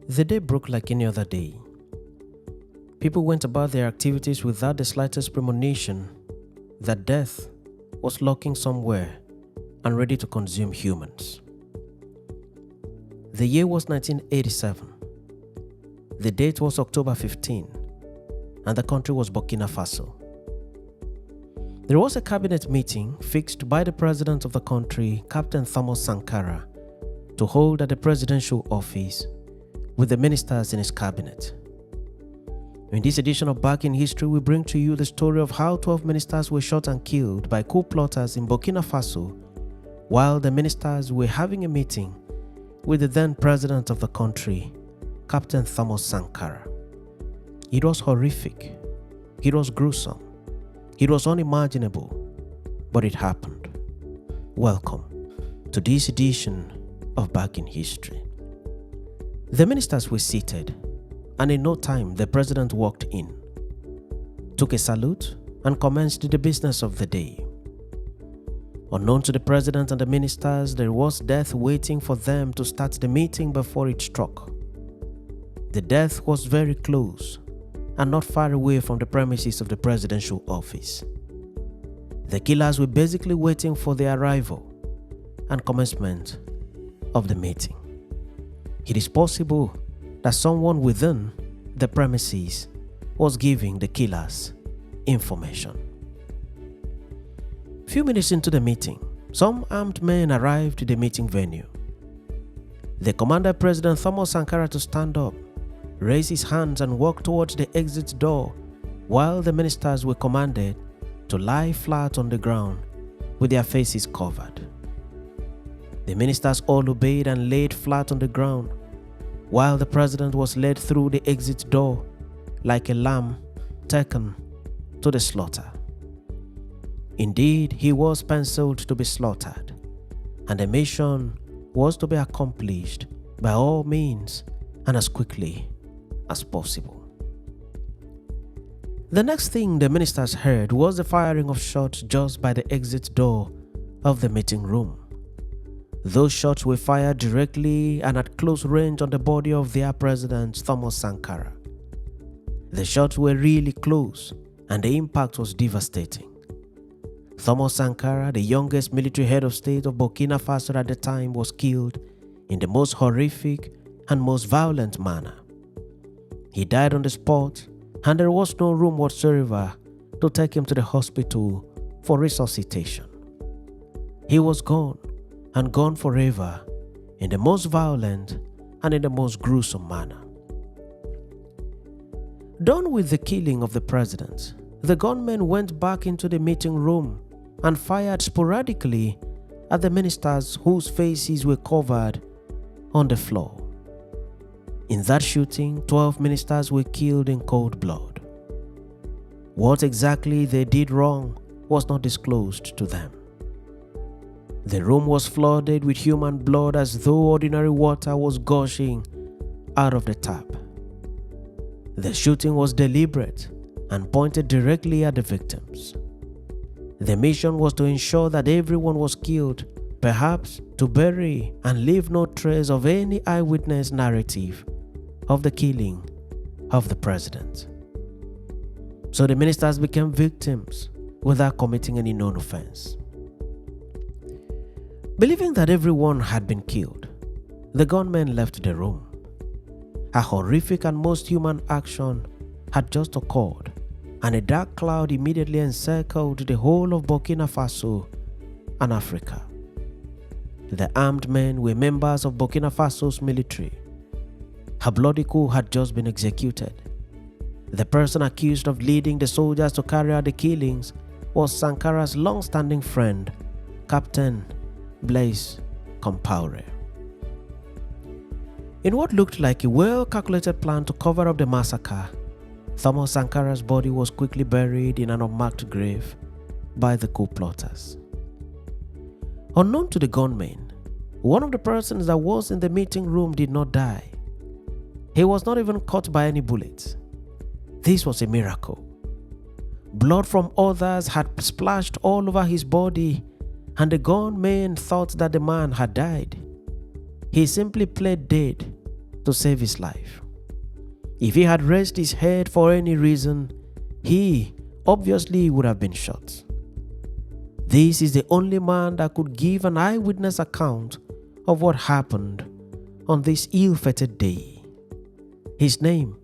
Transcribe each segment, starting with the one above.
The day broke like any other day. People went about their activities without the slightest premonition that death was lurking somewhere and ready to consume humans. The year was 1987. The date was October 15, and the country was Burkina Faso. There was a cabinet meeting fixed by the president of the country, Captain Thomas Sankara, to hold at the presidential office with the ministers in his cabinet. In this edition of Back in History, we bring to you the story of how 12 ministers were shot and killed by coup plotters in Burkina Faso while the ministers were having a meeting with the then president of the country, Captain Thomas Sankara. It was horrific, it was gruesome, it was unimaginable, but it happened. Welcome to this edition of Back in History. The ministers were seated, and in no time the president walked in, took a salute, and commenced the business of the day. Unknown to the president and the ministers, there was death waiting for them to start the meeting before it struck. The death was very close and not far away from the premises of the presidential office. The killers were basically waiting for the arrival and commencement of the meeting. It is possible that someone within the premises was giving the killers information. Few minutes into the meeting, some armed men arrived to the meeting venue. They commanded President Thomas Sankara to stand up, raise his hands and walk towards the exit door, while the ministers were commanded to lie flat on the ground with their faces covered. The ministers all obeyed and laid flat on the ground, while the president was led through the exit door like a lamb taken to the slaughter. Indeed, he was penciled to be slaughtered, and the mission was to be accomplished by all means and as quickly as possible. The next thing the ministers heard was the firing of shots just by the exit door of the meeting room. Those shots were fired directly and at close range on the body of their president, Thomas Sankara. The shots were really close and the impact was devastating. Thomas Sankara, the youngest military head of state of Burkina Faso at the time, was killed in the most horrific and most violent manner. He died on the spot, and there was no room whatsoever to take him to the hospital for resuscitation. He was gone, and gone forever, in the most violent and in the most gruesome manner. Done with the killing of the president, the gunmen went back into the meeting room and fired sporadically at the ministers whose faces were covered on the floor. In that shooting, 12 ministers were killed in cold blood. What exactly they did wrong was not disclosed to them. The room was flooded with human blood as though ordinary water was gushing out of the tap. The shooting was deliberate and pointed directly at the victims. The mission was to ensure that everyone was killed, perhaps to bury and leave no trace of any eyewitness narrative of the killing of the president. So the ministers became victims without committing any known offense. Believing that everyone had been killed, the gunmen left the room. A horrific and most human action had just occurred, and a dark cloud immediately encircled the whole of Burkina Faso and Africa. The armed men were members of Burkina Faso's military. A bloody coup had just been executed. The person accused of leading the soldiers to carry out the killings was Sankara's long-standing friend, Captain Blaise Compaoré. In what looked like a well-calculated plan to cover up the massacre, Thomas Sankara's body was quickly buried in an unmarked grave by the coup plotters. Unknown to the gunmen, one of the persons that was in the meeting room did not die. He was not even caught by any bullets. This was a miracle. Blood from others had splashed all over his body, and the gunmen thought that the man had died. He simply played dead to save his life. If he had raised his head for any reason, he obviously would have been shot. This is the only man that could give an eyewitness account of what happened on this ill-fated day. His name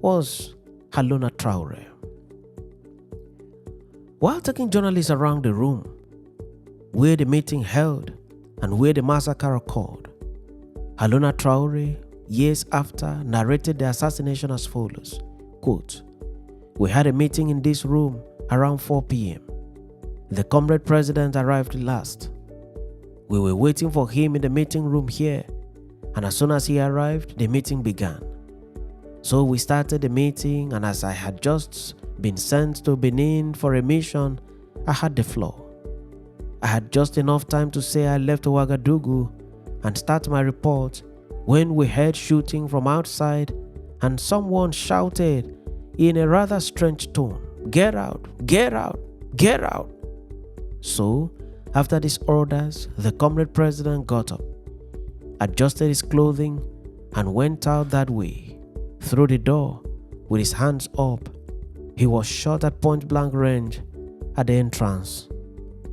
was Haruna Traore. While taking journalists around the room where the meeting held and where the massacre occurred, Haruna Traore, years after, narrated the assassination as follows, quote, "We had a meeting in this room around 4 p.m. The comrade president arrived last. We were waiting for him in the meeting room here, and as soon as he arrived, the meeting began. So we started the meeting, and as I had just been sent to Benin for a mission, I had the floor. I had just enough time to say I left Ouagadougou and start my report when we heard shooting from outside and someone shouted in a rather strange tone, 'Get out, get out, get out.' So, after these orders, the comrade president got up, adjusted his clothing, and went out that way. Through the door, with his hands up, he was shot at point-blank range at the entrance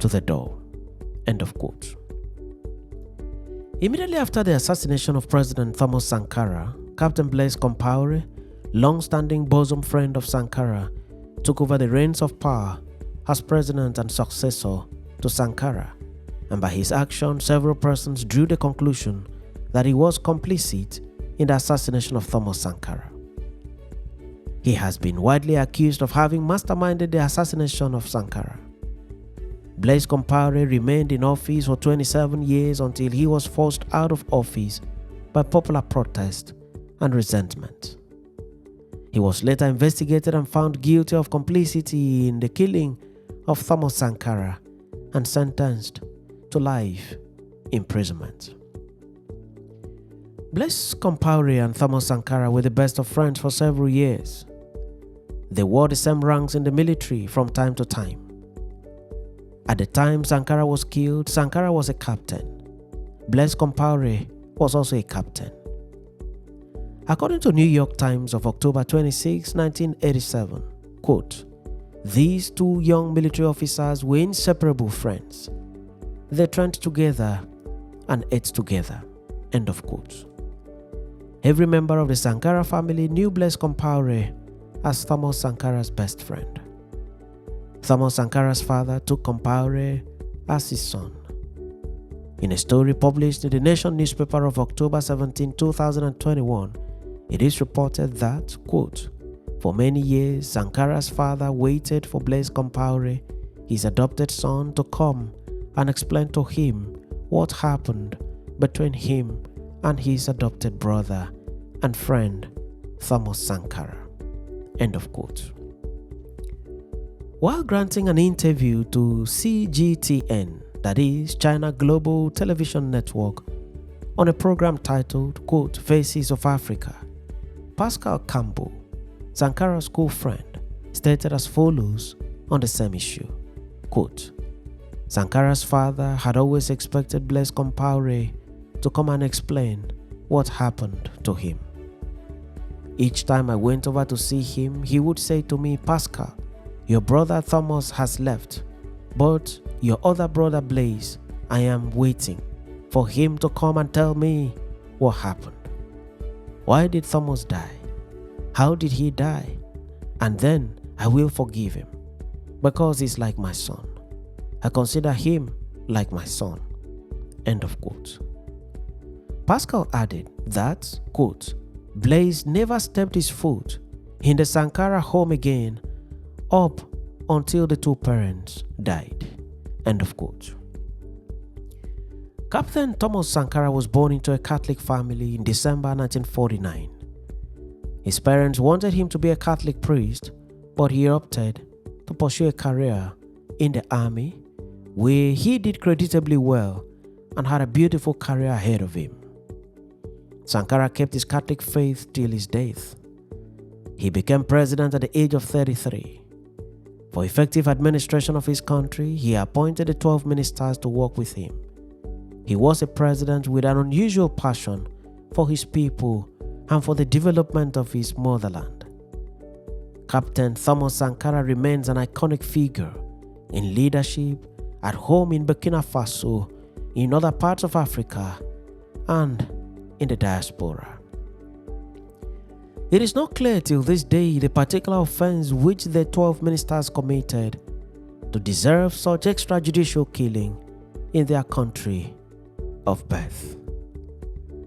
to the door." End of quote. Immediately after the assassination of President Thomas Sankara, Captain Blaise Compaoré, long-standing bosom friend of Sankara, took over the reins of power as president and successor to Sankara, and by his action, several persons drew the conclusion that he was complicit in the assassination of Thomas Sankara. He has been widely accused of having masterminded the assassination of Sankara. Blaise Compaoré remained in office for 27 years until he was forced out of office by popular protest and resentment. He was later investigated and found guilty of complicity in the killing of Thomas Sankara and sentenced to life imprisonment. Blaise Compaoré and Thomas Sankara were the best of friends for several years. They wore the same ranks in the military from time to time. At the time Sankara was killed, Sankara was a captain. Blaise Compaoré was also a captain. According to New York Times of October 26, 1987, quote, "These two young military officers were inseparable friends. They trained together and ate together." End of quote. Every member of the Sankara family knew Blaise Compaoré as Thomas Sankara's best friend. Thomas Sankara's father took Compaoré as his son. In a story published in the Nation newspaper of October 17, 2021, it is reported that, quote, "For many years, Sankara's father waited for Blaise Compaoré, his adopted son, to come and explain to him what happened between him and his adopted brother and friend, Thomas Sankara." End of quote. While granting an interview to CGTN, that is China Global Television Network, on a program titled, quote, "Faces of Africa," Pascal Campbell, Sankara's school friend, stated as follows on the same issue, quote, "Sankara's father had always expected Blaise Compaoré to come and explain what happened to him. Each time I went over to see him, he would say to me, 'Pascal, your brother Thomas has left, but your other brother Blaise, I am waiting for him to come and tell me what happened. Why did Thomas die? How did he die? And then I will forgive him, because he's like my son. I consider him like my son." End of quote. Pascal added that, quote, "Blaise never stepped his foot in the Sankara home again up until the two parents died." End of quote. Captain Thomas Sankara was born into a Catholic family in December 1949. His parents wanted him to be a Catholic priest, but he opted to pursue a career in the army, where he did creditably well and had a beautiful career ahead of him. Sankara kept his Catholic faith till his death. He became president at the age of 33. For effective administration of his country, he appointed the 12 ministers to work with him. He was a president with an unusual passion for his people and for the development of his motherland. Captain Thomas Sankara remains an iconic figure in leadership at home in Burkina Faso, in other parts of Africa, and in the diaspora. It is not clear till this day the particular offense which the 12 ministers committed to deserve such extrajudicial killing in their country of birth.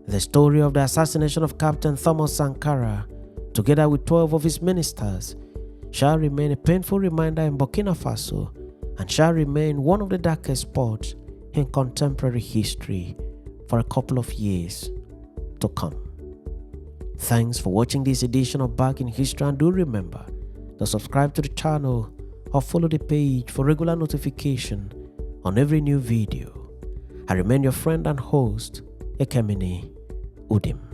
The story of the assassination of Captain Thomas Sankara, together with 12 of his ministers, shall remain a painful reminder in Burkina Faso and shall remain one of the darkest spots in contemporary history for a couple of years to come. Thanks for watching this edition of Back in History, and do remember to subscribe to the channel or follow the page for regular notification on every new video. I remain your friend and host, Ekemini Udim.